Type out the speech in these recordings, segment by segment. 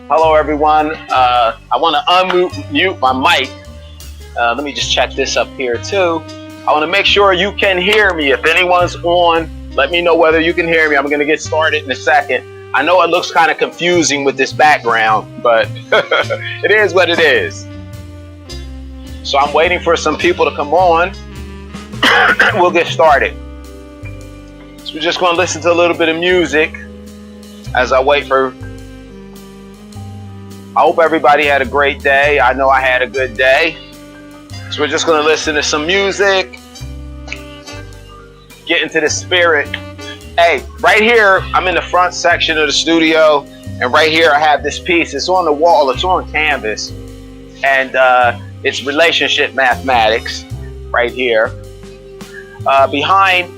Hello, everyone. I want to unmute my mic. Let me just check this up here, too. I want to make sure you can hear me. If anyone's on, let me know whether you can hear me. I'm going to get started in a second. I know it looks kind of confusing with this background, but it is what it is. So I'm waiting for some people to come on. We'll get started. So we're just going to listen to a little bit of music as I wait for... I hope everybody had a great day. I know I had a good day. So we're just going to listen to some music, get into the spirit. Hey, right here, I'm in the front section of the studio, and right here I have this piece. It's on the wall. It's on canvas, and it's relationship mathematics right here. Behind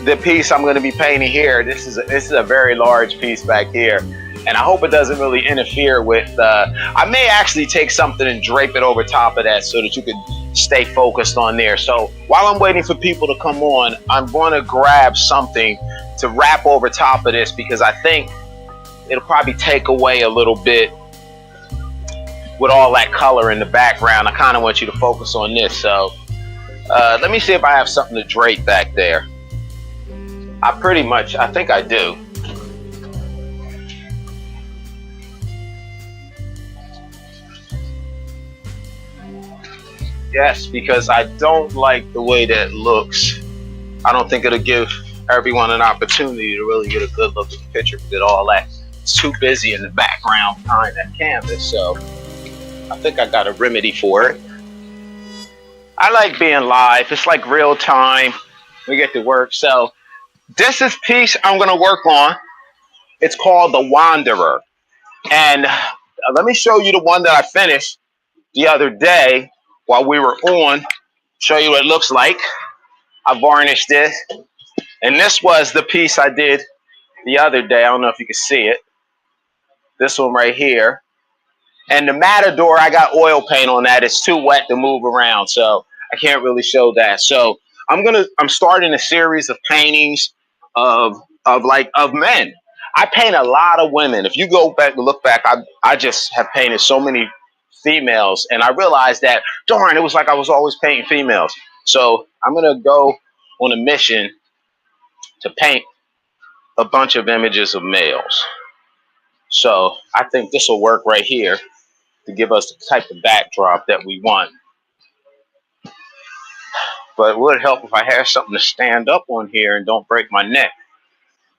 the piece I'm going to be painting here, this is a very large piece back here. And I hope it doesn't really interfere with, I may actually take something and drape it over top of that so that you can stay focused on there. So while I'm waiting for people to come on, I'm going to grab something to wrap over top of this because I think it'll probably take away a little bit with all that color in the background. I kind of want you to focus on this. So let me see if I have something to drape back there. I think I do. Yes, because I don't like the way that looks. I don't think it'll give everyone an opportunity to really get a good look at the picture with all that. It's too busy in the background behind that canvas, so I think I got a remedy for it. I like being live. It's like real time. We get to work. So this is piece I'm going to work on. It's called The Wanderer. And let me show you the one that I finished the other day. While we were on, show you what it looks like. I varnished this. And this was the piece I did the other day. I don't know if you can see it. This one right here. And the Matador, I got oil paint on that. It's too wet to move around, so I can't really show that. So I'm starting a series of paintings of men. I paint a lot of women. If you go back and look back, I just have painted so many females, and I realized that, darn, it was like I was always painting females. So I'm gonna go on a mission to paint a bunch of images of males. So I think this will work right here to give us the type of backdrop that we want. But it would help if I had something to stand up on here and don't break my neck.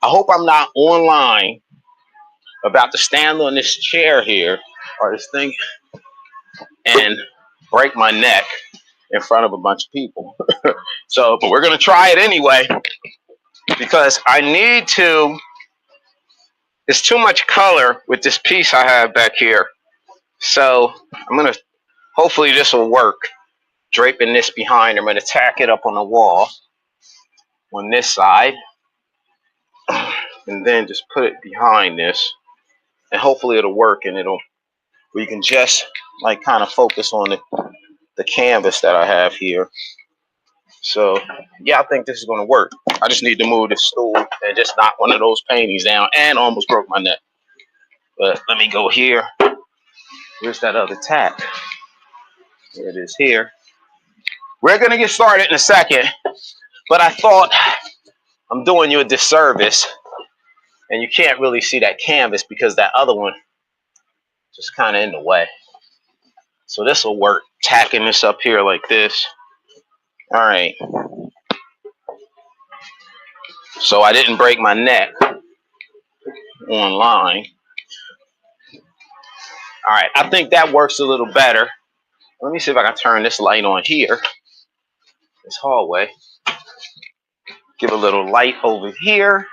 I hope I'm not online about to stand on this chair here or this thing and break my neck in front of a bunch of people. So, but we're going to try it anyway, because I need to. There's too much color with this piece I have back here. So I'm going to, hopefully this will work. Draping this behind, I'm going to tack it up on the wall on this side, and then just put it behind this, and hopefully it'll work, and we can just like kind of focus on the canvas that I have here. So yeah, I think this is going to work. I just need to move this stool and just knock one of those paintings down, and almost broke my neck. But let me go here. Where's that other tack? Here it is here. We're going to get started in a second, but I thought I'm doing you a disservice, and you can't really see that canvas because that other one just kind of in the way. So this will work, tacking this up here like this. All right. So I didn't break my neck online. All right, I think that works a little better. Let me see if I can turn this light on here, this hallway. Give a little light over here.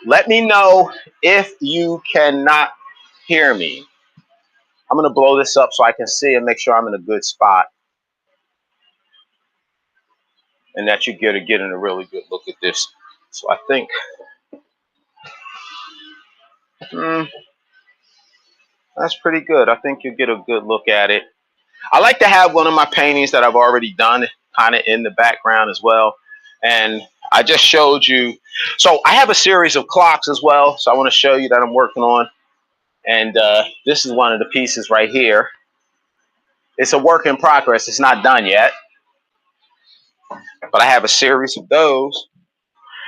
Let me know if you cannot hear me. I'm going to blow this up so I can see and make sure I'm in a good spot, and that you get in a really good look at this. So I think that's pretty good. I think you get a good look at it. I like to have one of my paintings that I've already done kind of in the background as well. And I just showed you. So I have a series of clocks as well. So I want to show you that I'm working on. And this is one of the pieces right here. It's a work in progress. It's not done yet. But I have a series of those.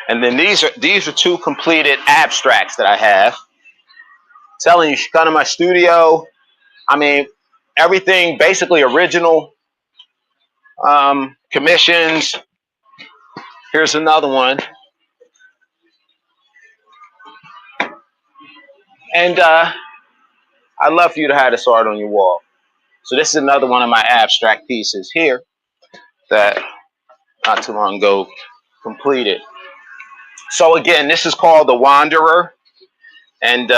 And then these are two completed abstracts that I have. Telling you, come to my studio. I mean, everything basically original. Commissions. Here's another one. And I'd love for you to have this art on your wall. So this is another one of my abstract pieces here that not too long ago completed. So again, this is called The Wanderer. And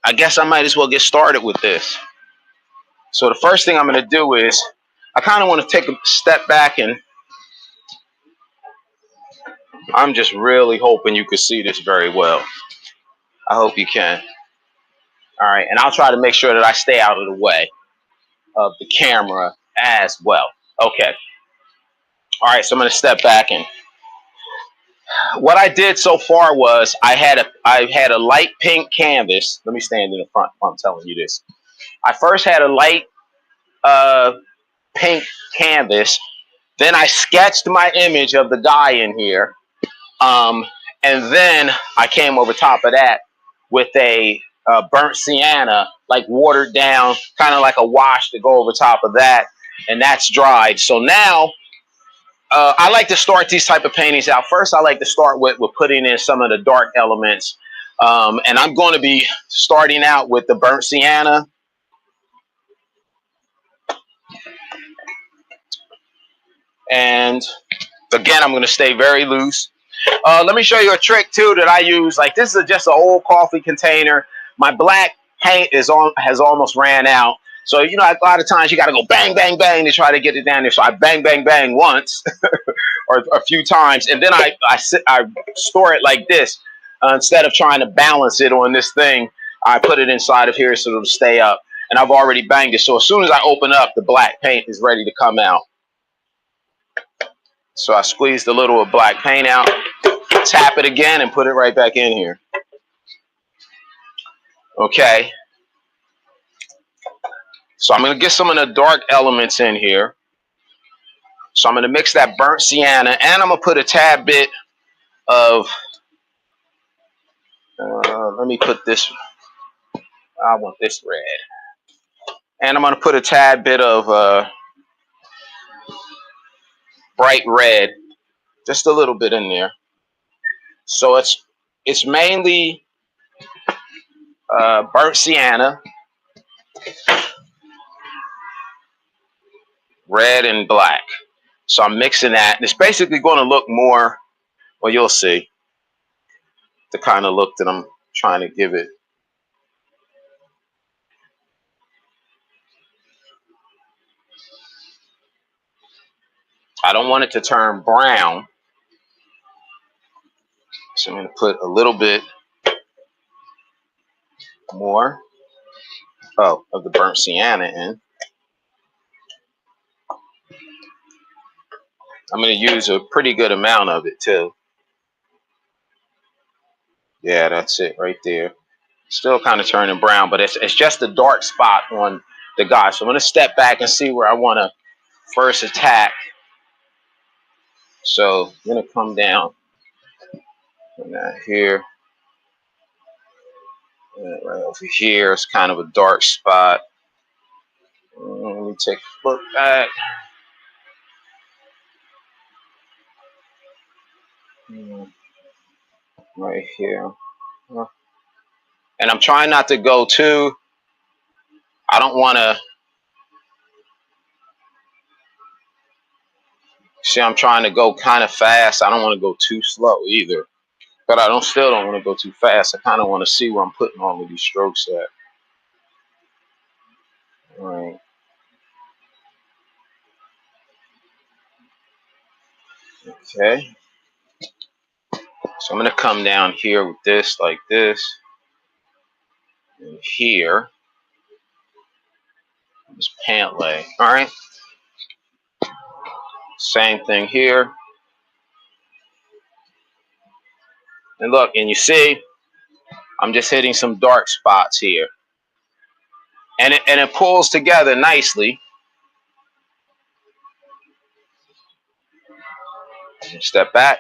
I guess I might as well get started with this. So the first thing I'm going to do is I kind of want to take a step back, and I'm just really hoping you can see this very well. I hope you can. All right, and I'll try to make sure that I stay out of the way of the camera as well. Okay. All right, so I'm going to step back, and what I did so far was I had a light pink canvas. Let me stand in the front while I'm telling you this. I first had a light pink canvas. Then I sketched my image of the guy in here. And then I came over top of that with a burnt sienna, like watered down, kind of like a wash to go over top of that. And that's dried. So now I like to start these type of paintings out. First, I like to start with putting in some of the dark elements. And I'm going to be starting out with the burnt sienna. And again, I'm going to stay very loose. Let me show you a trick too that I use. Like, this is just an old coffee container. My black paint has almost ran out. So, you know, a lot of times you got to go bang, bang, bang to try to get it down there. So I bang, bang, bang once or a few times, and then I store it like this. Instead of trying to balance it on this thing, I put it inside of here so it'll stay up. And I've already banged it. So as soon as I open up, the black paint is ready to come out. So I squeezed a little of black paint out, tap it again, and put it right back in here. Okay. So I'm going to get some of the dark elements in here. So I'm going to mix that burnt sienna, and I'm going to put a tad bit of, let me put this, I want this red. And I'm going to put a tad bit of bright red, just a little bit in there. So it's mainly burnt sienna, red and black. So I'm mixing that. It's basically going to look more, well, you'll see the kind of look that I'm trying to give it. I don't want it to turn brown. So I'm going to put a little bit more of the burnt sienna in. I'm going to use a pretty good amount of it too. Yeah, that's it right there. Still kind of turning brown, but it's just a dark spot on the guy. So I'm going to step back and see where I want to first attack. So I'm going to come down here. Right over here, it's kind of a dark spot. Let me take a look back. Right here. And I'm trying not to go too, I don't want to, see, I'm trying to go kind of fast. I don't want to go too slow either. But I still don't want to go too fast. I kind of want to see where I'm putting all of these strokes at. All right. Okay. So I'm going to come down here with this, like this. And here. This pant leg. All right. Same thing here. And look, and you see, I'm just hitting some dark spots here. And it pulls together nicely. Step back.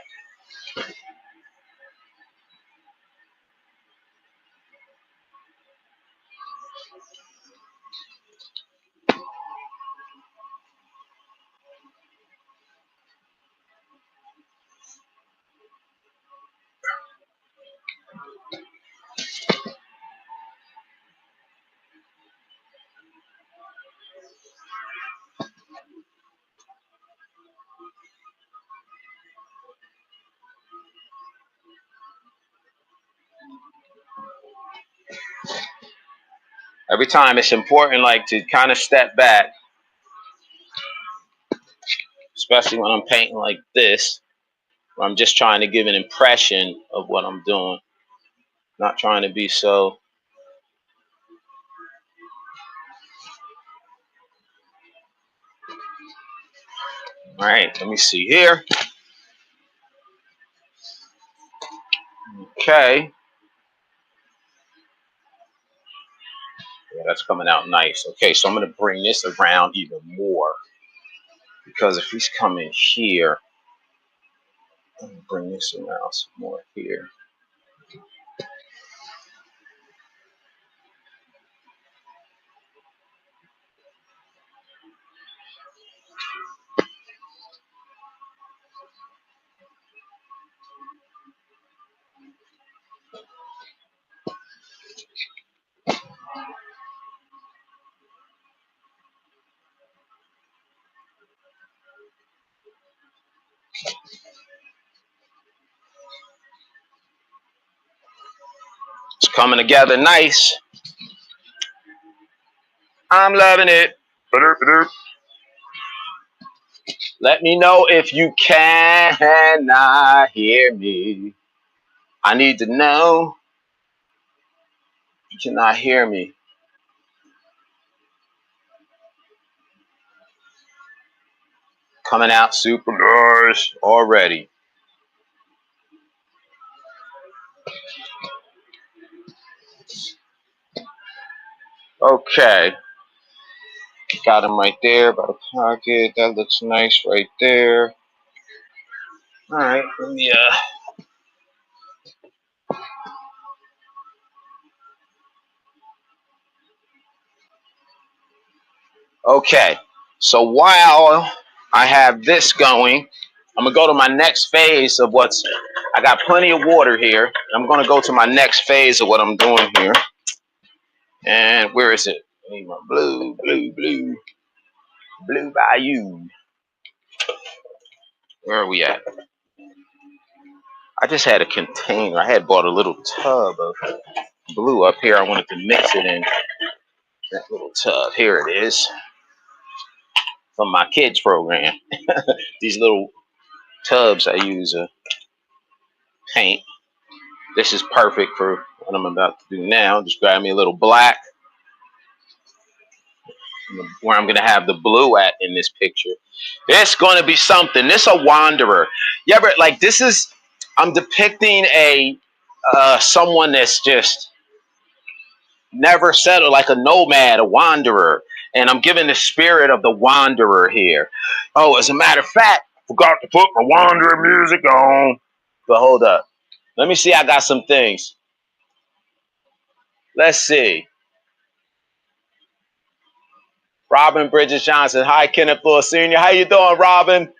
Every time it's important, like, to kind of step back, especially when I'm painting like this, where I'm just trying to give an impression of what I'm doing, not trying to be so. All right, let me see here. Okay. Yeah, that's coming out nice. Okay, so I'm going to bring this around even more, because if he's coming here, I'm going to bring this around some more here. It's coming together nice. I'm loving it. Let me know if you cannot hear me. I need to know if you cannot hear me. Coming out super nice already. Okay. Got him right there by the pocket. That looks nice right there. All right. Let me Okay. So while I have this going, I'm gonna go to my next phase of what's. I got plenty of water here. I'm gonna go to my next phase of what I'm doing here. And where is it? I need my blue Bayou. Where are we at? I just had a container. I had bought a little tub of blue up here. I wanted to mix it in that little tub. Here it is from my kids program. These little tubs I use paint. This is perfect for what I'm about to do now. Just grab me a little black where I'm going to have the blue at in this picture. It's going to be something. This a wanderer. You ever, like, this is, I'm depicting a someone that's just never settled, like a nomad, a wanderer. And I'm giving the spirit of the wanderer here. Oh, as a matter of fact, forgot to put my wanderer music on. But hold up. Let me see. I got some things. Let's see. Robin Bridges Johnson. Hi, Kenneth Lewis Sr. How you doing, Robin?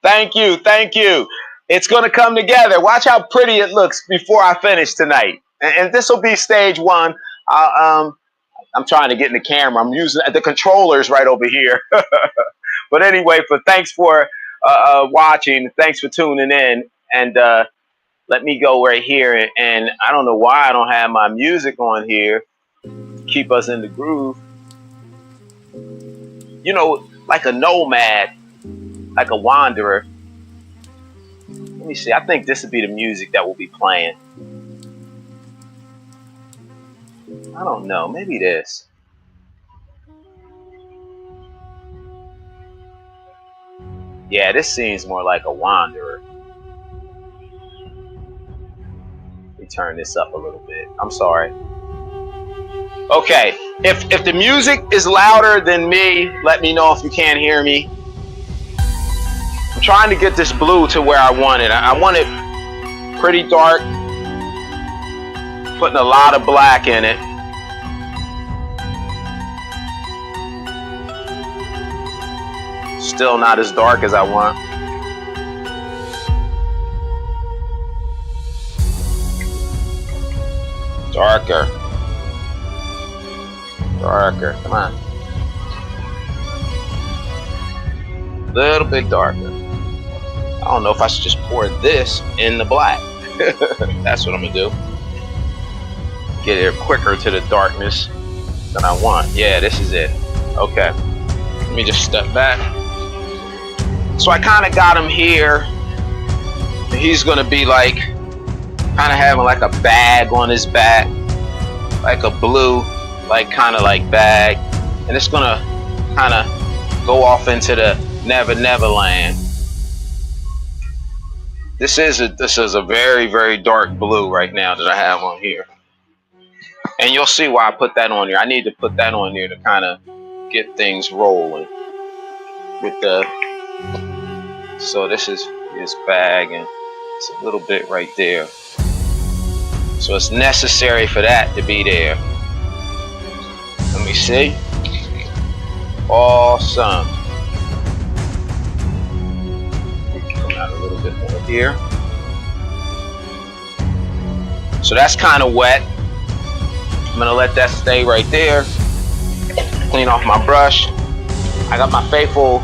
Thank you. Thank you. It's going to come together. Watch how pretty it looks before I finish tonight. And this will be stage one. I'm trying to get in the camera. I'm using the controllers right over here. But anyway, thanks for watching. Thanks for tuning in. And let me go right here. And I don't know why I don't have my music on here. Keep us in the groove. You know, like a nomad, like a wanderer. Let me see. I think this would be the music that will be playing. I don't know. Maybe this. Yeah, this seems more like a wanderer. Let me turn this up a little bit. I'm sorry. Okay, if the music is louder than me, let me know if you can't hear me. I'm trying to get this blue to where I want it. I want it pretty dark, putting a lot of black in it. Still not as dark as I want. Darker. Darker, come on. A little bit darker. I don't know if I should just pour this in the black. That's what I'm gonna do. Get it quicker to the darkness than I want. Yeah, this is it. Okay. Let me just step back. So I kind of got him here. He's gonna be like, kind of having like a bag on his back, like a blue, like kind of like bag, and it's gonna kind of go off into the Never Land. This is a very, very dark blue right now that I have on here, and you'll see why I put that on here. I need to put that on here to kind of get things rolling with the. So this is his bag, and it's a little bit right there. So it's necessary for that to be there. Let me see. Awesome. Come out a little bit more here. So that's kind of wet. I'm gonna let that stay right there. Clean off my brush. I got my faithful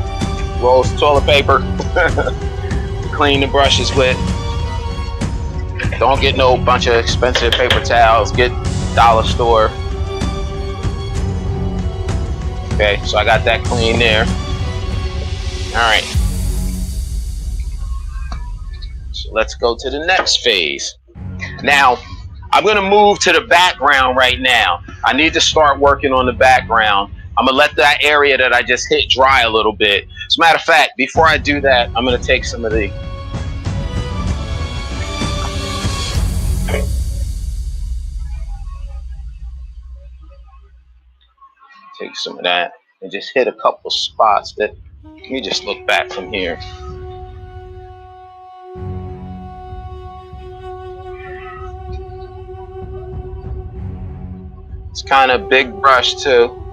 rolls of toilet paper to clean the brushes with. Don't get no bunch of expensive paper towels. Get dollar store. Okay, so I got that clean there. right. So let's go to the next phase. Now, I'm going to move to the background right now. I need to start working on the background. I'm going to let that area that I just hit dry a little bit. As a matter of fact, before I do that, I'm going to take some of the that and just hit a couple spots that, let me just look back from here. It's kind of big brush too.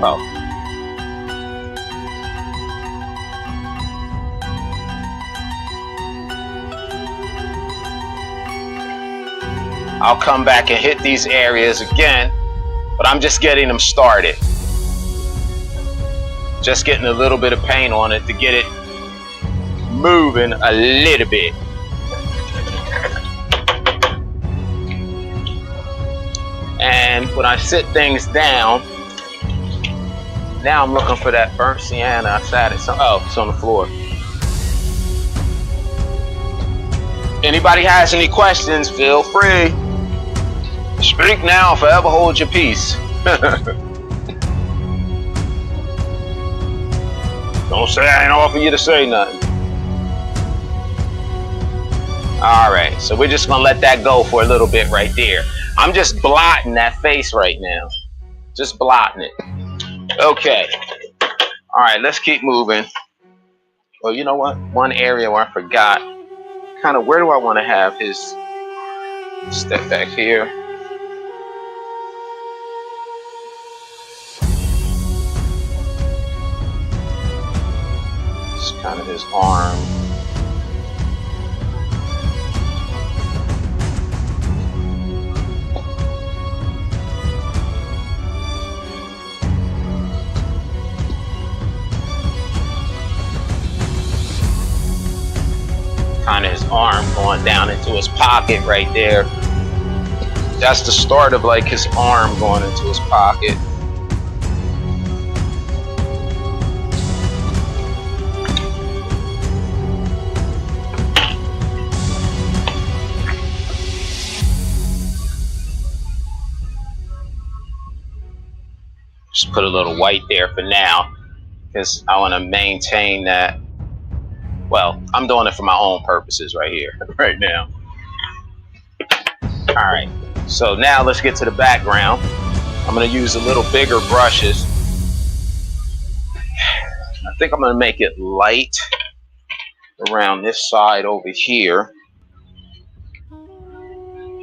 Oh. I'll come back and hit these areas again, but I'm just getting them started. Just getting a little bit of paint on it to get it moving a little bit. And when I sit things down, now I'm looking for that burnt sienna. I sat it. Oh, it's on the floor. Anybody has any questions, feel free. Speak now, forever hold your peace. Don't say I ain't offer you to say nothing. All right, so we're just gonna let that go for a little bit right there. I'm just blotting that face right now. Just blotting it. Okay. All right, let's keep moving. Well, you know what? One area where I forgot, kind of where do I want to have his step back here? It's kind of his arm. Kind of his arm going down into his pocket right there. That's the start of like his arm going into his pocket. Just put a little white there for now because I want to maintain that. Well, I'm doing it for my own purposes right here, right now. All right, so now let's get to the background. I'm gonna use a little bigger brushes. I think I'm gonna make it light around this side over here.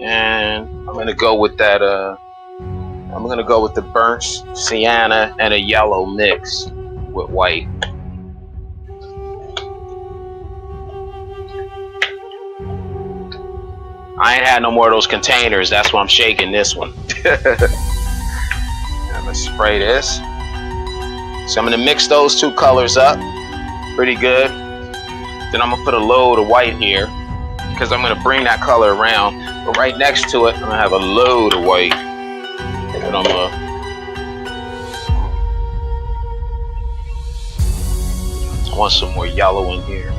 And I'm gonna go with that, I'm gonna go with the burnt sienna and a yellow mix with white. I ain't had no more of those containers. That's why I'm shaking this one. I'm gonna spray this. So I'm gonna mix those two colors up pretty good. Then I'm gonna put a load of white here because I'm gonna bring that color around. But right next to it, I'm gonna have a load of white. And I'm gonna I want some more yellow in here.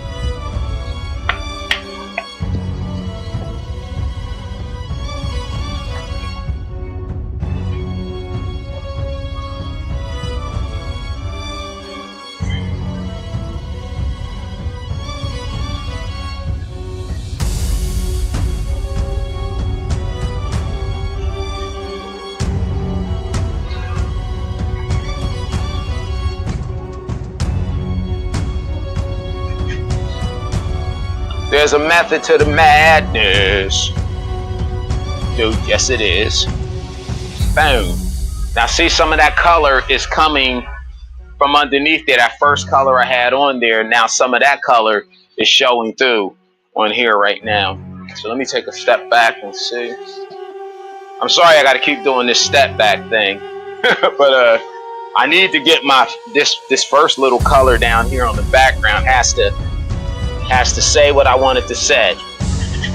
There's a method to the madness. Dude, yes it is. Boom. Now see, some of that color is coming from underneath there. That first color I had on there, now some of that color is showing through on here right now. So let me take a step back and see. I'm sorry I gotta keep doing this step back thing. But I need to get my this first little color down here on the background has to has to say what I want it to say.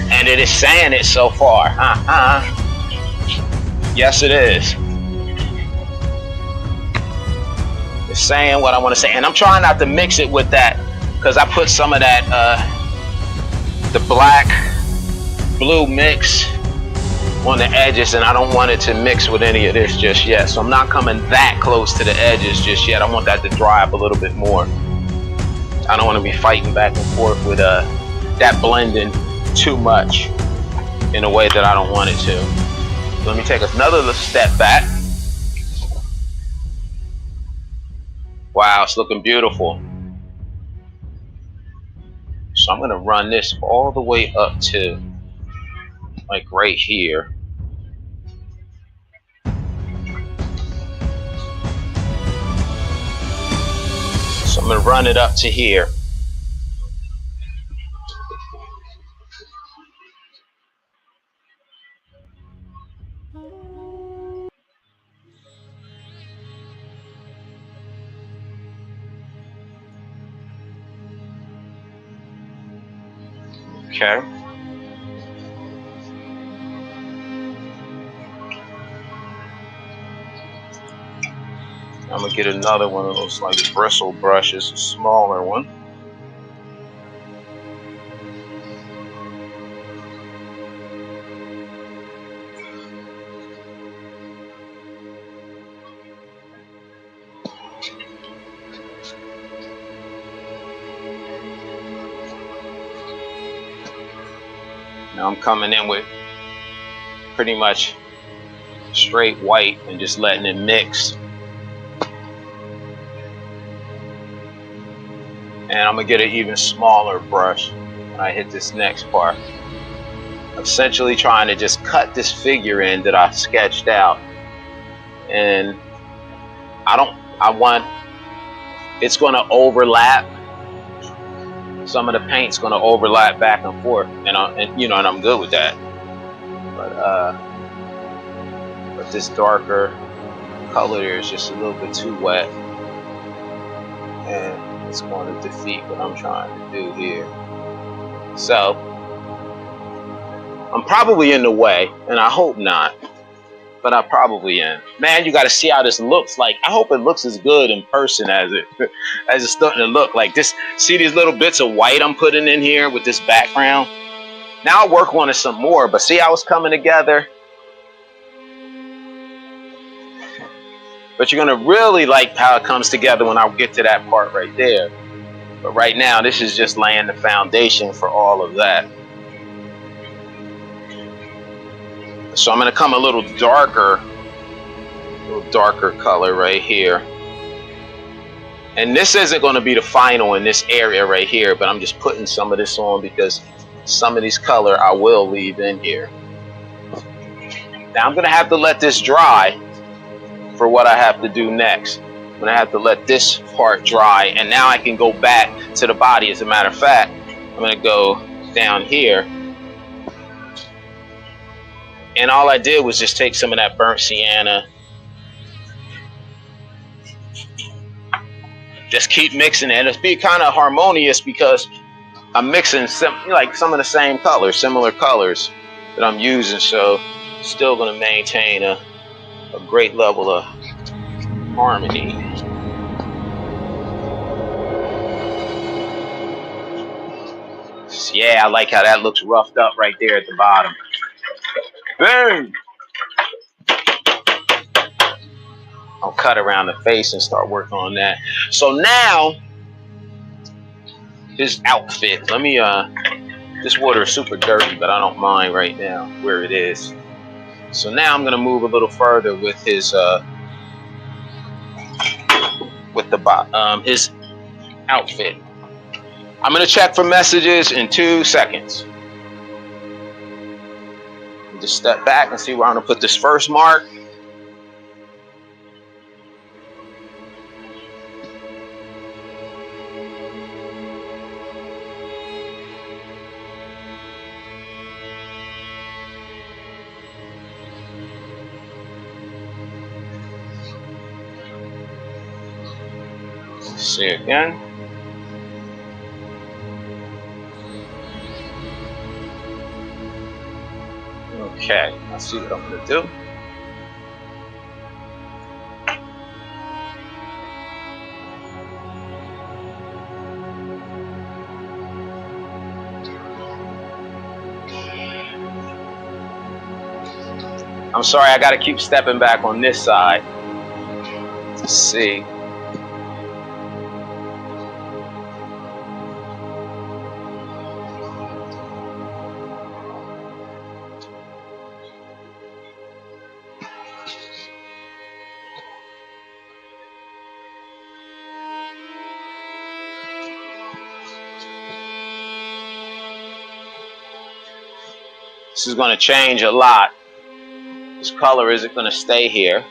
And it is saying it so far. Yes, it is. It's saying what I want to say. And I'm trying not to mix it with that, because I put some of that, the black blue mix on the edges, and I don't want it to mix with any of this just yet. So I'm not coming that close to the edges just yet. I want that to dry up a little bit more. I don't want to be fighting back and forth with that blending too much in a way that I don't want it to. So let me take another little step back. Wow, it's looking beautiful. So I'm going to run this all the way up to like right here. So I'm going to run it up to here. Okay. I'm going to get another one of those like bristle brushes, a smaller one. Now I'm coming in with pretty much straight white and just letting it mix. And I'm going to get an even smaller brush when I hit this next part. I'm essentially trying to just cut this figure in that I sketched out. And it's going to overlap. Some of the paint's going to overlap back and forth. And I'm good with that. But this darker color here is just a little bit too wet. And it's going to defeat what I'm trying to do here. So I'm probably in the way, and I hope not, but I probably am. Man, you got to see how this looks like. I hope it looks as good in person as it's starting to look like this. See these little bits of white I'm putting in here with this background? Now I'll work on it some more, but see how it's coming together? But you're going to really like how it comes together when I get to that part right there. But right now, this is just laying the foundation for all of that. So I'm going to come a little darker color right here. And this isn't going to be the final in this area right here, but I'm just putting some of this on because some of these color I will leave in here. Now I'm going to have to let this dry for what I have to do next. I'm going to have to let this part dry, and now I can go back to the body. As a matter of fact, I'm going to go down here, and all I did was just take some of that burnt sienna, just keep mixing it, and it's be kind of harmonious because I'm mixing some of the same colors, similar colors that I'm using, so still going to maintain a great level of harmony. Yeah, I like how that looks roughed up right there at the bottom. Boom! I'll cut around the face and start working on that. So now, his outfit. Let me, this water is super dirty, but I don't mind right now where it is. So now I'm gonna move a little further with his, his outfit. I'm gonna check for messages in 2 seconds. Just step back and see where I'm gonna put this first mark. See again. Okay, I see what I'm gonna do. I'm sorry, I gotta keep stepping back on this side to see. This is going to change a lot. This color isn't going to stay here.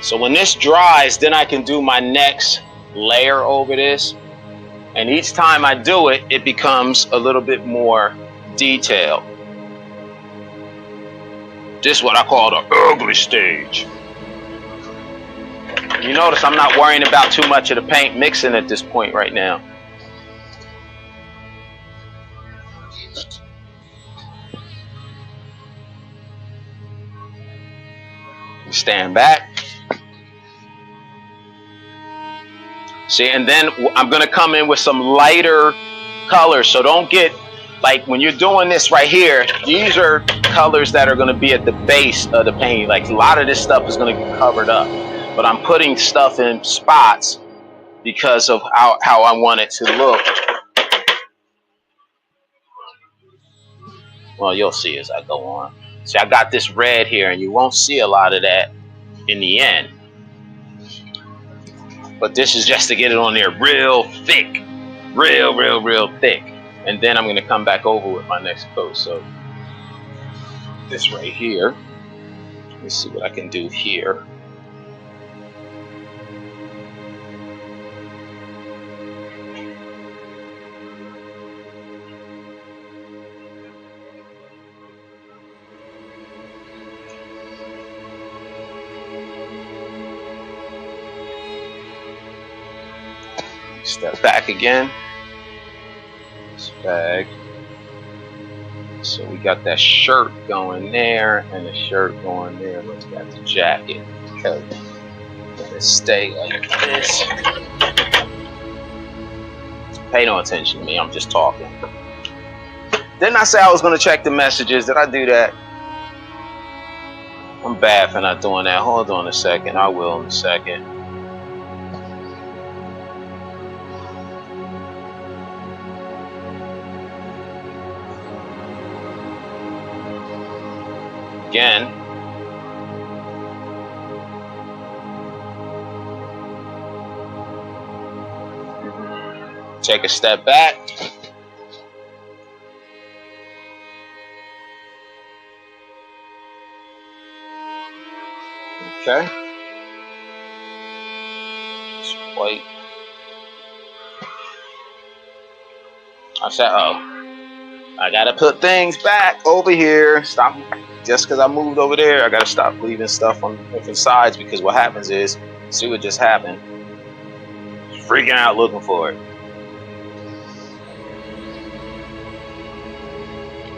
So when this dries, then I can do my next layer over this. And each time I do it, it becomes a little bit more detailed. This is what I call the ugly stage. You notice I'm not worrying about too much of the paint mixing at this point right now. Stand back. See, and then I'm going to come in with some lighter colors. So don't get, like when you're doing this right here, these are colors that are going to be at the base of the paint. Like a lot of this stuff is going to get covered up. But I'm putting stuff in spots because of how I want it to look. Well, you'll see as I go on. See, I got this red here, and you won't see a lot of that in the end. But this is just to get it on there real thick. Real thick. And then I'm going to come back over with my next coat. So this right here. Let's see what I can do here. Step back again. This bag. So we got that shirt going there and the shirt going there. Let's got the jacket. Okay. Let it stay like this. Pay no attention to me. I'm just talking. Didn't I say I was going to check the messages? Did I do that? I'm bad for not doing that. Hold on a second. I will in a second. Again. Take a step back. Okay. It's white. I said, oh, I gotta put things back over here. Stop. Just because I moved over there, I gotta stop leaving stuff on different sides, because what happens is, see what just happened? Freaking out looking for it.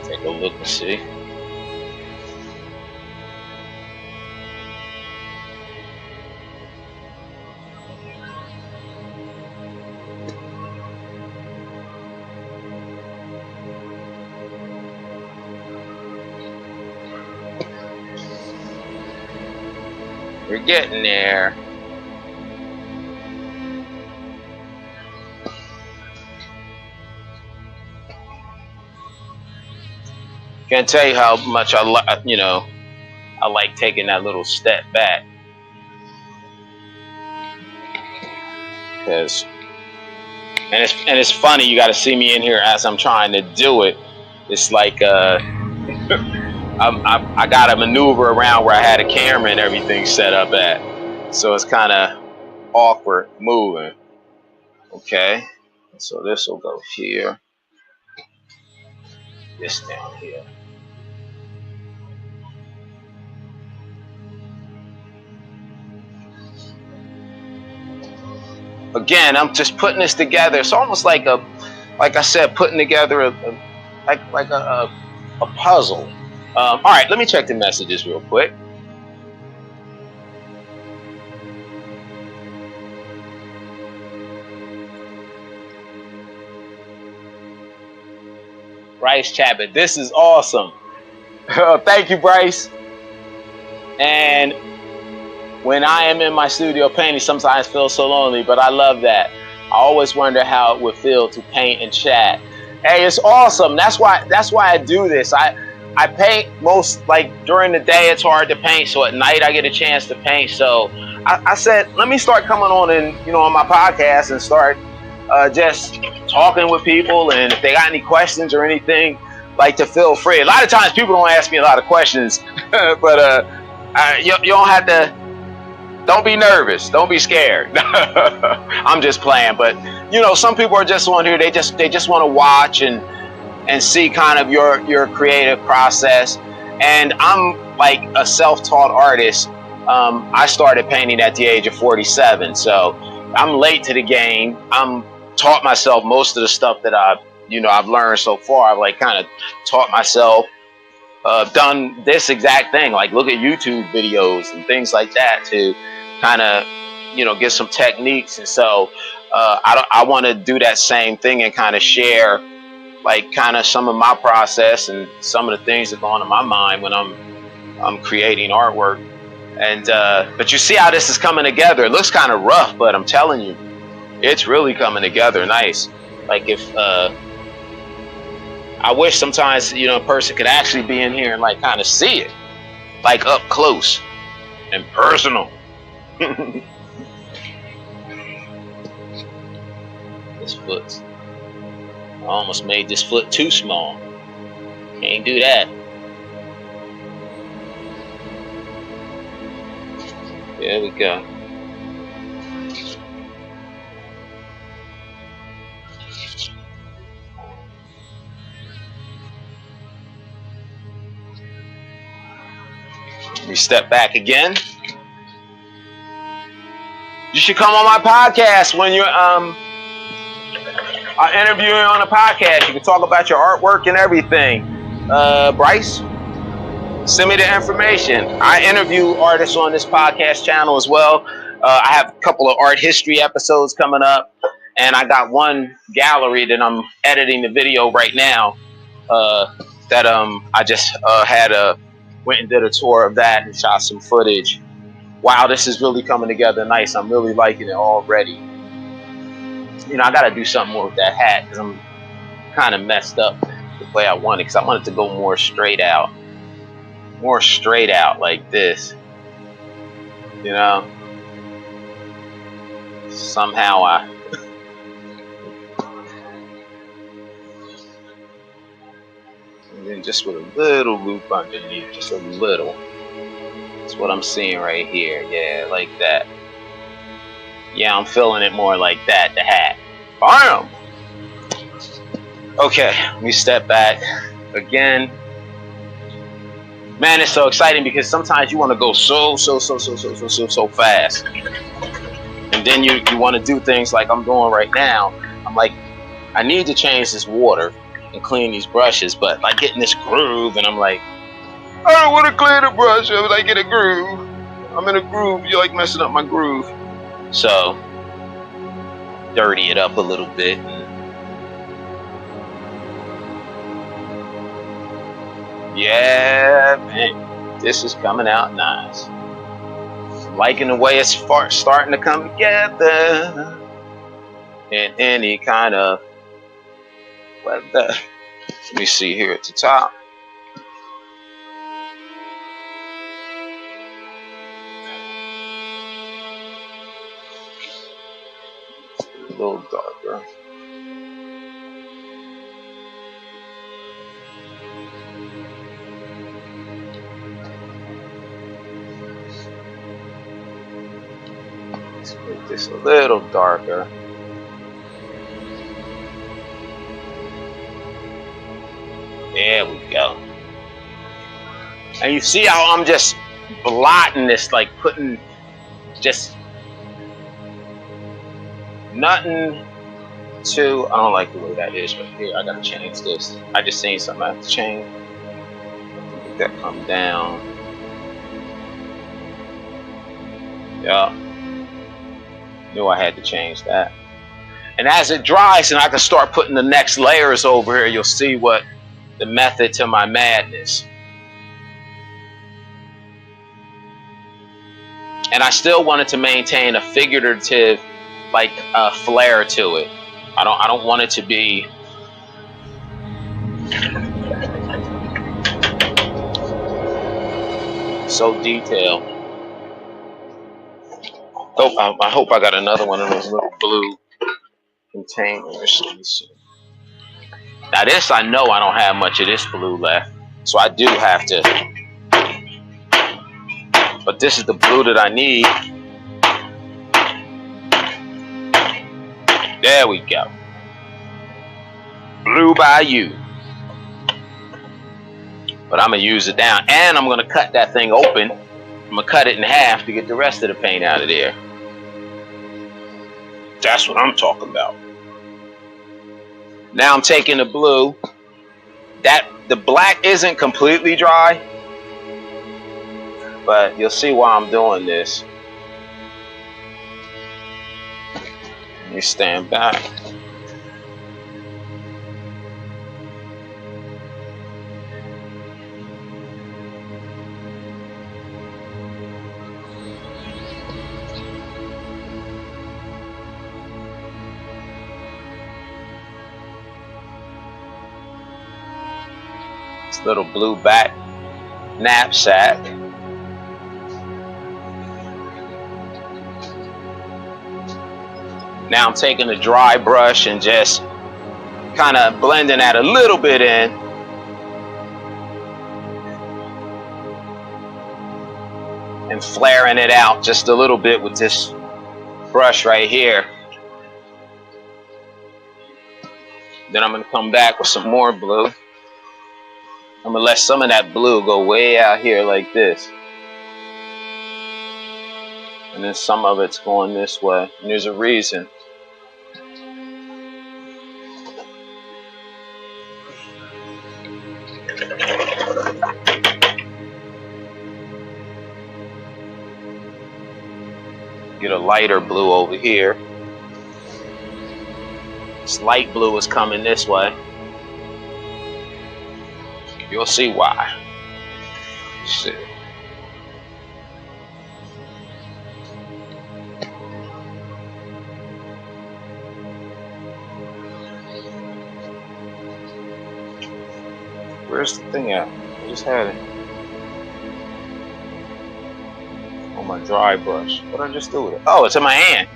Take a look and see. We're getting there. Can't tell you how much I like taking that little step back, because it's funny. You got to see me in here as I'm trying to do it. It's like I got to maneuver around where I had a camera and everything set up at. So it's kind of awkward moving. Okay. So this will go here. this down here. Again, I'm just putting this together. It's almost like like I said, putting together a puzzle. All right, let me check the messages real quick. Bryce Chapman, this is awesome. Thank you, Bryce. And when I am in my studio painting, sometimes I feel so lonely, but I love that. I always wonder how it would feel to paint and chat. Hey, it's awesome. That's why I do this. I paint most, like during the day it's hard to paint, so at night I get a chance to paint. So I said, let me start coming on and on my podcast and start just talking with people, and if they got any questions or anything, like, to feel free. A lot of times people don't ask me a lot of questions, but you don't have to. Don't be nervous. Don't be scared. I'm just playing, but some people are just on here. They just want to watch and see kind of your creative process. And I'm like a self-taught artist. I started painting at the age of 47, so I'm late to the game. I'm taught myself most of the stuff that I've learned so far. I've like kind of taught myself, done this exact thing, like look at YouTube videos and things like that to kind of get some techniques. And so I want to do that same thing and kind of share like kind of some of my process and some of the things that go on in my mind when I'm creating artwork. And but you see how this is coming together. It looks kind of rough, but I'm telling you, it's really coming together nice. Like if I wish sometimes a person could actually be in here and like kind of see it, like up close and personal. This foot, I almost made this foot too small. Can't do that. There we go. Let me step back again. You should come on my podcast when you're interviewing on a podcast. You can talk about your artwork and everything. Bryce, send me the information. I interview artists on this podcast channel as well. I have a couple of art history episodes coming up, and I got one gallery that I'm editing the video right now. That I just went and did a tour of that and shot some footage. Wow, this is really coming together nice. I'm really liking it already. I got to do something more with that hat because I'm kind of messed up the way I want it, because I want it to go more straight out like this. Somehow and then just with a little loop underneath, just a little. That's what I'm seeing right here. Yeah, like that. Yeah, I'm feeling it more like that, the hat. Bam! Okay, let me step back again. Man, it's so exciting because sometimes you want to go so fast. And then you want to do things like I'm doing right now. I'm like, I need to change this water and clean these brushes, but like getting this groove, and I'm like, I don't want to clean the brush. I'm like in a groove. I'm in a groove. You're like messing up my groove. So, dirty it up a little bit. Yeah, man, this is coming out nice. Liking the way it's starting to come together in any kind of weather. Let me see here at the top. A little darker. Let's make this a little darker. There we go. And you see how I'm just blotting this, like putting just nothing to, I don't like the way that is right here. I gotta change this. I just seen something I have to change. Make that come down. Yeah. Knew I had to change that. And as it dries and I can start putting the next layers over here, you'll see what the method to my madness. And I still wanted to maintain a figurative, like flair to it. I don't want it to be so detailed. Oh, I hope I got another one of those little blue containers. Now this, I know I don't have much of this blue left, so I do have to, but this is the blue that I need. There we go. Blue by you. But I'm gonna use it down, and I'm gonna cut that thing open. I'm gonna cut it in half to get the rest of the paint out of there. That's what I'm talking about. Now I'm taking the blue. The black isn't completely dry, but you'll see why I'm doing this. Let me stand back. Little blue back knapsack. Now I'm taking a dry brush and just kind of blending that a little bit in. And flaring it out just a little bit with this brush right here. Then I'm going to come back with some more blue. I'm gonna let some of that blue go way out here like this. And then some of it's going this way. And there's a reason. Get a lighter blue over here. This light blue is coming this way. You'll see why. See. Where's the thing at? I just had it on my dry brush. What did I just do with it? Oh, it's in my hand.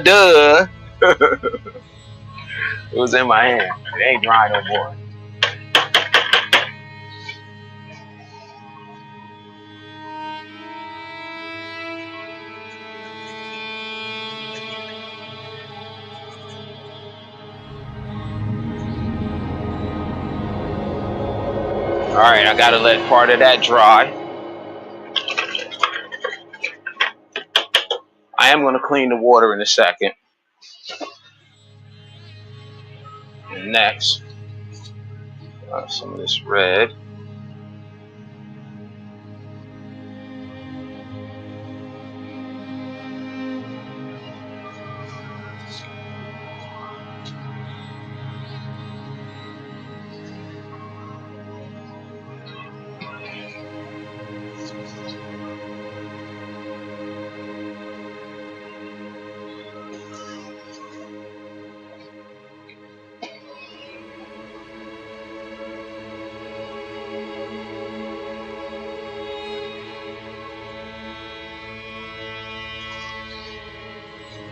Duh. It was in my hand. It ain't dry no more. Alright, I gotta let part of that dry. I am gonna clean the water in a second. And next, some of this red.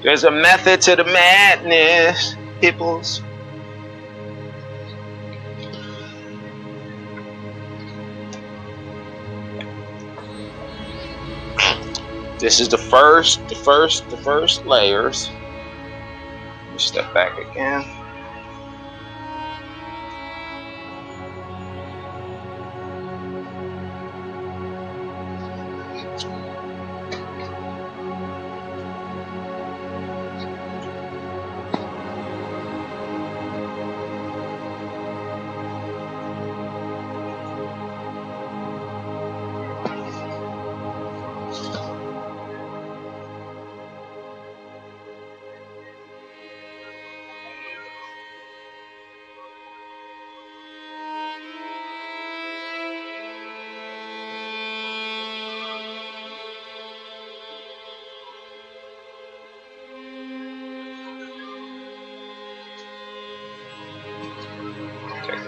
There's a method to the madness, peoples. This is the first layers. Let me step back again.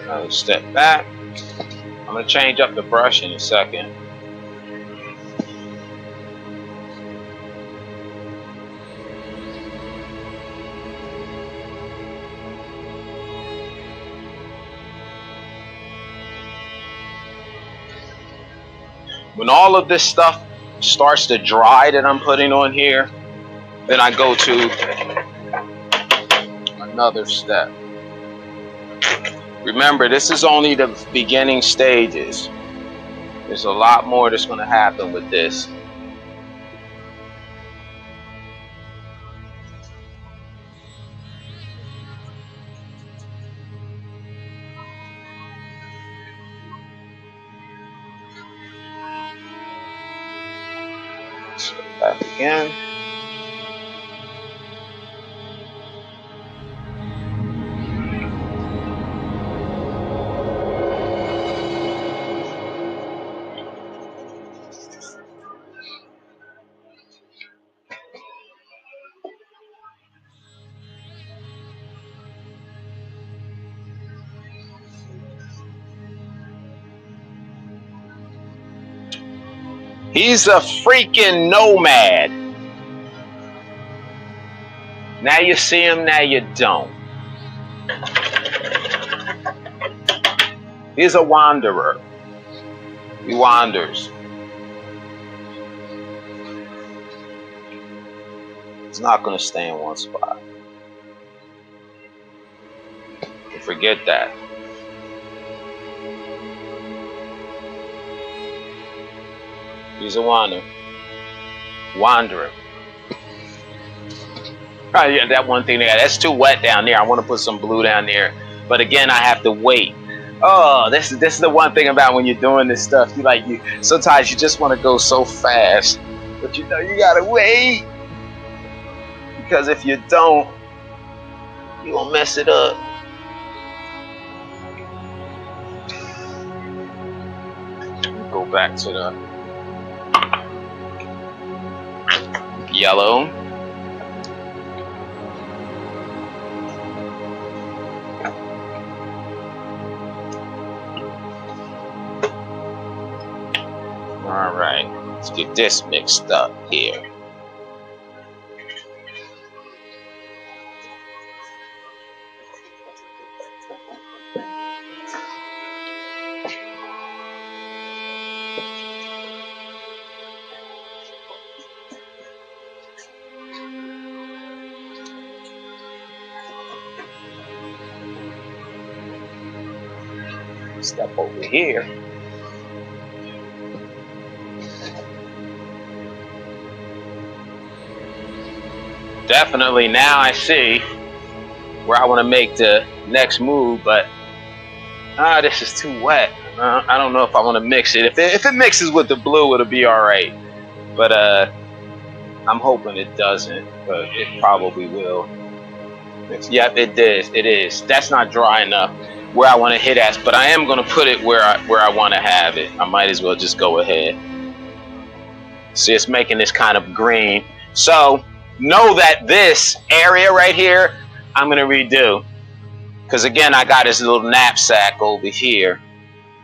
Another step back. I'm going to change up the brush in a second. When all of this stuff starts to dry that I'm putting on here, then I go to another step. Remember, this is only the beginning stages. There's a lot more that's going to happen with this. Let's go back again. He's a freaking nomad. Now you see him, now you don't. He's a wanderer. He wanders. He's not going to stay in one spot. Forget that. He's a wanderer. Right, yeah, that one thing there. That's too wet down there. I want to put some blue down there, but again, I have to wait. Oh, this is the one thing about when you're doing this stuff. Sometimes you just want to go so fast, but you gotta wait, because if you don't, you gonna mess it up. Go back to the yellow. All right, let's get this mixed up here. Step over here. Definitely now I see where I want to make the next move, but this is too wet. I don't know if I want to mix it. If it mixes with the blue, it'll be all right. But I'm hoping it doesn't, but it probably will. Yep, it is. It is. That's not dry enough where I want to hit at, but I am going to put it where I want to have it. I might as well just go ahead. See, it's making this kind of green. So know that this area right here, I'm going to redo. Because again, I got this little knapsack over here.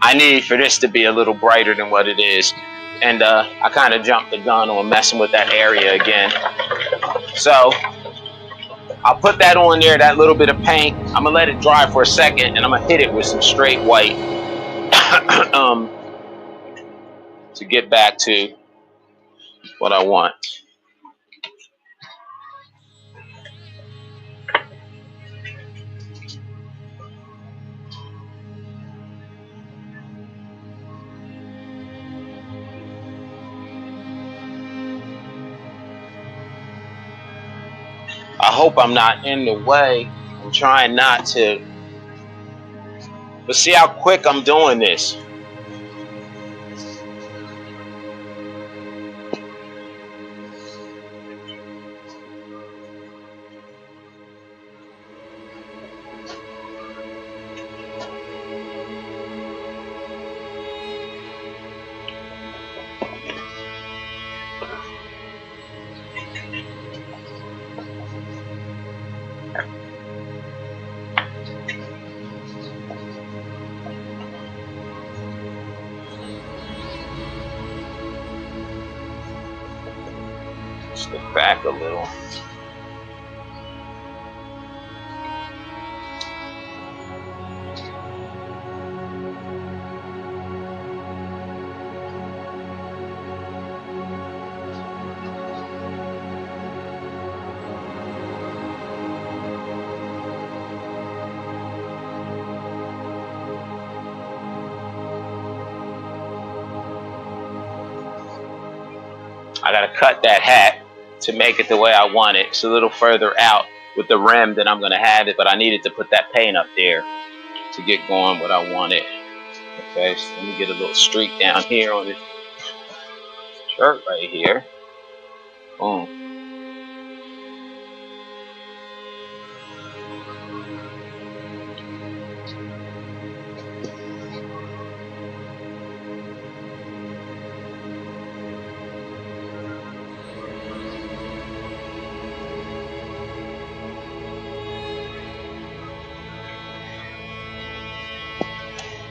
I need for this to be a little brighter than what it is. And I kind of jumped the gun on messing with that area again. So I'll put that on there, that little bit of paint. I'm going to let it dry for a second, and I'm going to hit it with some straight white to get back to what I want. I hope I'm not in the way. I'm trying not to. But see how quick I'm doing this. Step back a little. I gotta cut that hat to make it the way I want it. It's a little further out with the rim than I'm gonna have it, but I needed to put that paint up there to get going what I wanted. Okay, so let me get a little streak down here on this shirt right here. Boom.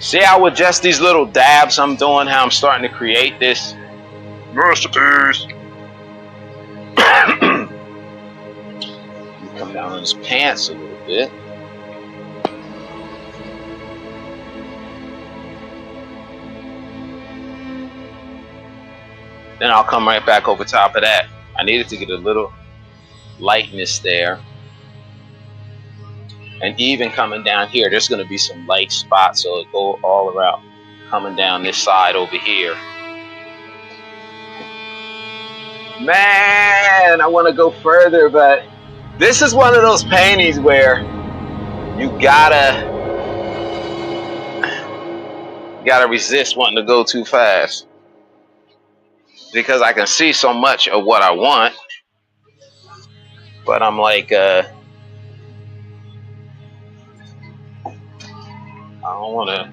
See how with just these little dabs I'm doing, how I'm starting to create this masterpiece. Come down on his pants a little bit. Then I'll come right back over top of that. I needed to get a little lightness there. And even coming down here, there's going to be some light spots, so it'll go all around, coming down this side over here. Man, I want to go further, but this is one of those paintings where you gotta resist wanting to go too fast, because I can see so much of what I want, but I'm like, I don't want to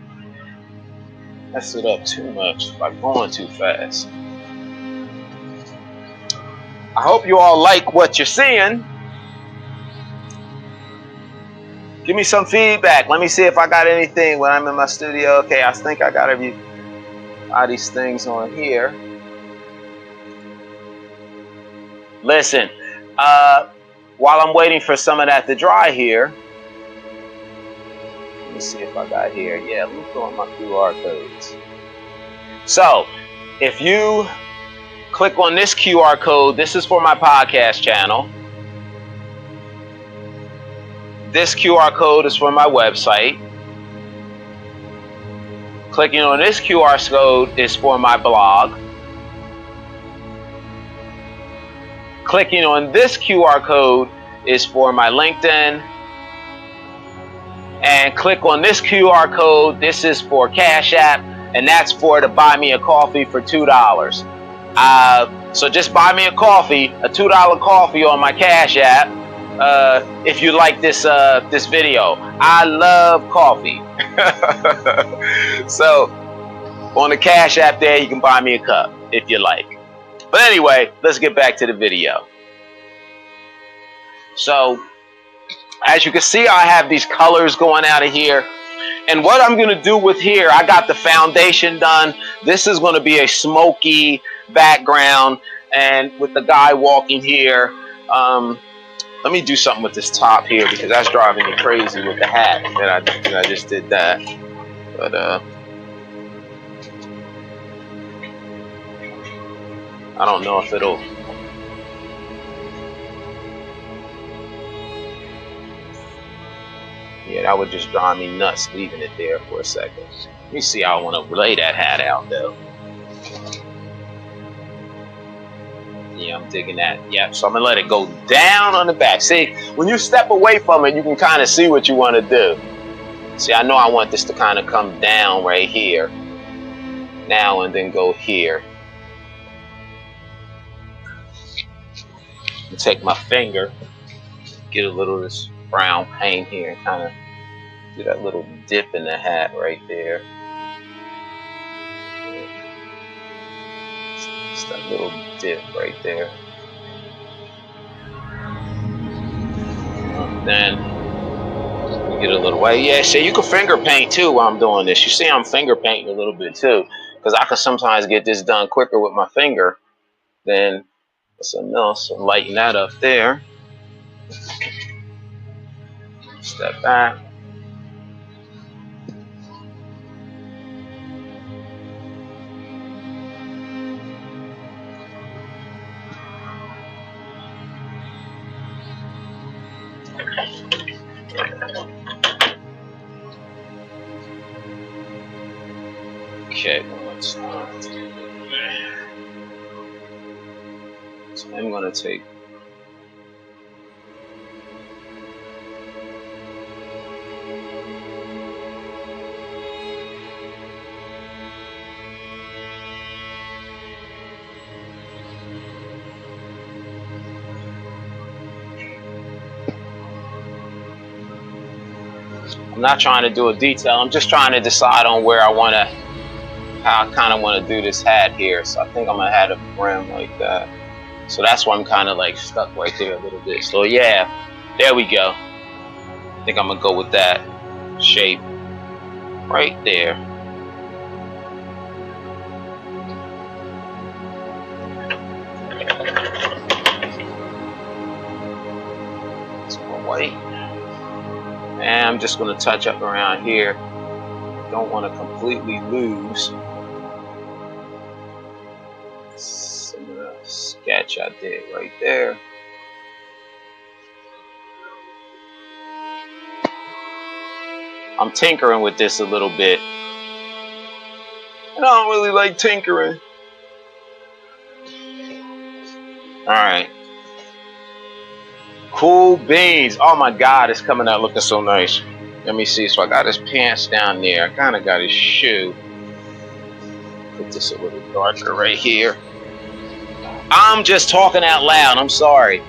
mess it up too much by going too fast. I hope you all like what you're seeing. Give me some feedback. Let me see if I got anything when I'm in my studio. Okay, I think I got all these things on here. Listen, while I'm waiting for some of that to dry here, let me see if I got here. Yeah, let me throw in my QR codes. So, if you click on this QR code, this is for my podcast channel. This QR code is for my website. Clicking on this QR code is for my blog. Clicking on this QR code is for my LinkedIn. And click on this QR code. This is for Cash App, and that's for to buy me a coffee for $2. So just buy me a coffee, a $2 coffee on my Cash App. If you like this video, I love coffee. So on the Cash App there, you can buy me a cup if you like. But anyway, let's get back to the video. So as you can see, I have these colors going out of here. And what I'm going to do with here, I got the foundation done. This is going to be a smoky background. And with the guy walking here, let me do something with this top here, because that's driving me crazy with the hat. And I just did that. But I don't know if it'll. Yeah, that would just drive me nuts leaving it there for a second. Let me see how I want to lay that hat out though. Yeah, I'm digging that. Yeah, so I'm gonna let it go down on the back. See, when you step away from it, you can kind of see what you want to do. See, I know I want this to kind of come down right here. Now and then go here. And take my finger, get a little of this brown paint here and kind of do that little dip in the hat right there. Just that little dip right there. And then get a little way. Yeah, so you can finger paint too while I'm doing this. You see I'm finger painting a little bit too, because I can sometimes get this done quicker with my finger than Something else, so lighten that up there. Step back. Okay, so I'm going to take I'm not trying to do a detail. I'm just trying to decide on where I want to, how I kind of want to do this hat here. So I think I'm going to have a brim like that. So that's why I'm kind of like stuck right there a little bit. So yeah, there we go. I think I'm going to go with that shape right there. Some more white. And I'm just going to touch up around here. Don't want to completely lose some of the sketch I did right there. I'm tinkering with this a little bit. And I don't really like tinkering. Alright. Cool beans. Oh my God, it's coming out looking so nice. Let me see. So I got his pants down there. I kind of got his shoe. Put this a little darker right here. I'm just talking out loud. I'm sorry.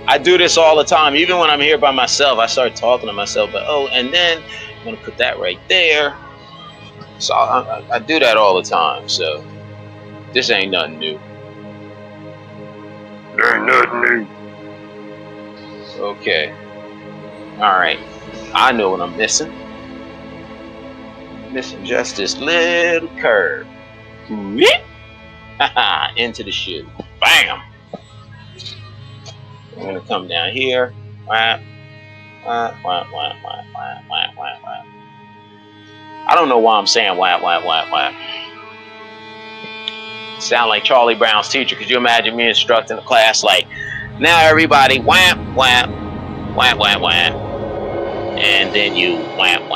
I do this all the time. Even when I'm here by myself, I start talking to myself. But oh, and then I'm going to put that right there. So I do that all the time. So this ain't nothing new. There ain't nothing new. Okay. Alright. I know what I'm missing. Missing just this little curve. Into the shoe. Bam! I'm going to come down here. I don't know why I'm saying wah. Sound like Charlie Brown's teacher. Could you imagine me instructing a class like, now everybody wham. And then you wham.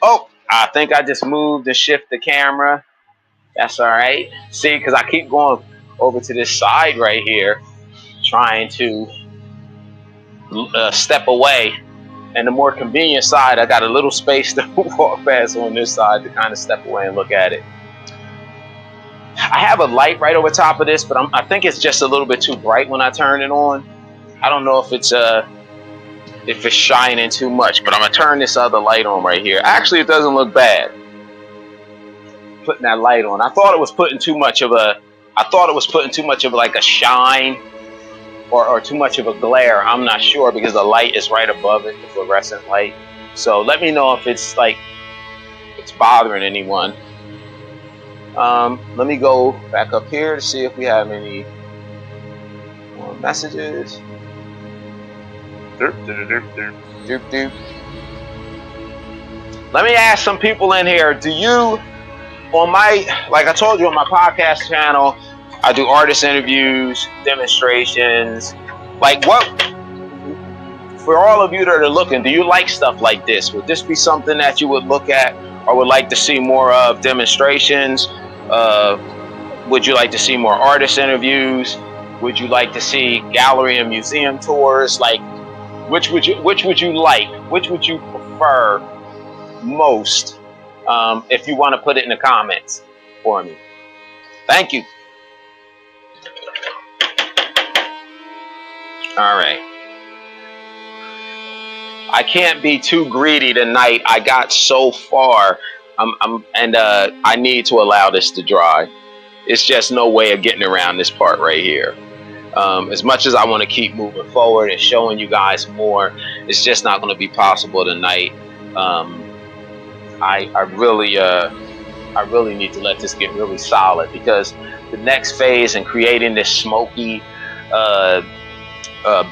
Oh, I think I just moved and shift the camera. That's all right. See, because I keep going over to this side right here, trying to step away. And the more convenient side, I got a little space to walk past on this side to kind of step away and look at it. I have a light right over top of this, but I think it's just a little bit too bright when I turn it on. I don't know if it's shining too much, but I'm gonna turn this other light on right here. Actually, it doesn't look bad. Putting that light on. I thought it was putting too much of like a shine or too much of a glare. I'm not sure because the light is right above it, the fluorescent light. So let me know if it's bothering anyone. Let me go back up here to see if we have any more messages. Let me ask some people in here, do you, like I told you on my podcast channel, I do artist interviews, demonstrations, like what, for all of you that are looking, do you like stuff like this? Would this be something that you would look at or would like to see more of? Demonstrations? Would you like to see more artist interviews? Would you like to see gallery and museum tours? Like, which would you like? Which would you prefer most? If you want to put it in the comments for me. Thank you. All right. I can't be too greedy tonight. I got so far. I need to allow this to dry. It's just no way of getting around this part right here. As much as I want to keep moving forward and showing you guys more, it's just not going to be possible tonight. I really I really need to let this get really solid, because the next phase in creating this smoky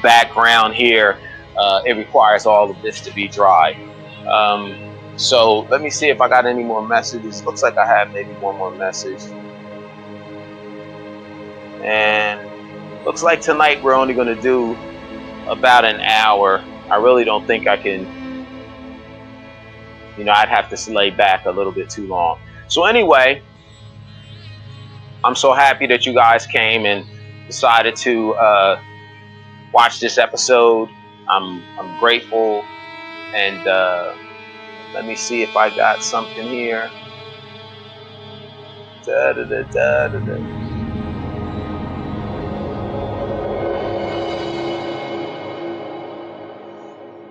background here, it requires all of this to be dry. So let me see if I got any more messages. Looks like I have maybe one more message. And looks like tonight we're only going to do about an hour. I really don't think I can, I'd have to lay back a little bit too long. So anyway, I'm so happy that you guys came and decided to watch this episode. I'm grateful, and let me see if I got something here.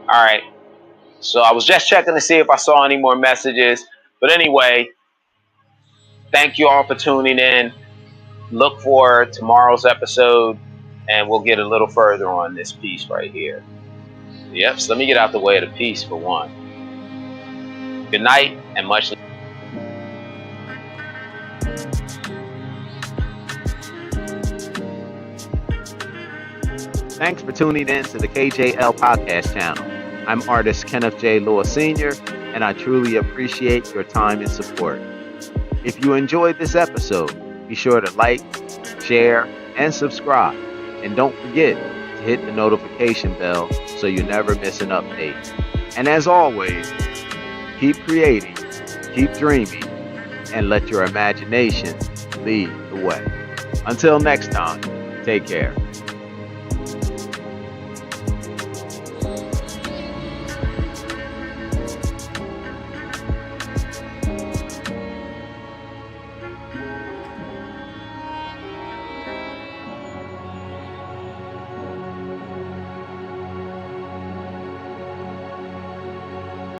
All right. So I was just checking to see if I saw any more messages. But anyway, thank you all for tuning in. Look for tomorrow's episode, and we'll get a little further on this piece right here. Yep, so let me get out the way of the piece for one. Good night, and much love. Thanks for tuning in to the KJL Podcast Channel. I'm artist Kenneth J Lewis Sr, and I truly appreciate your time and support. If you enjoyed this episode, be sure to like, share, and subscribe. And don't forget to hit the notification bell so you never miss an update. And as always, keep creating, keep dreaming, and let your imagination lead the way. Until next time, take care.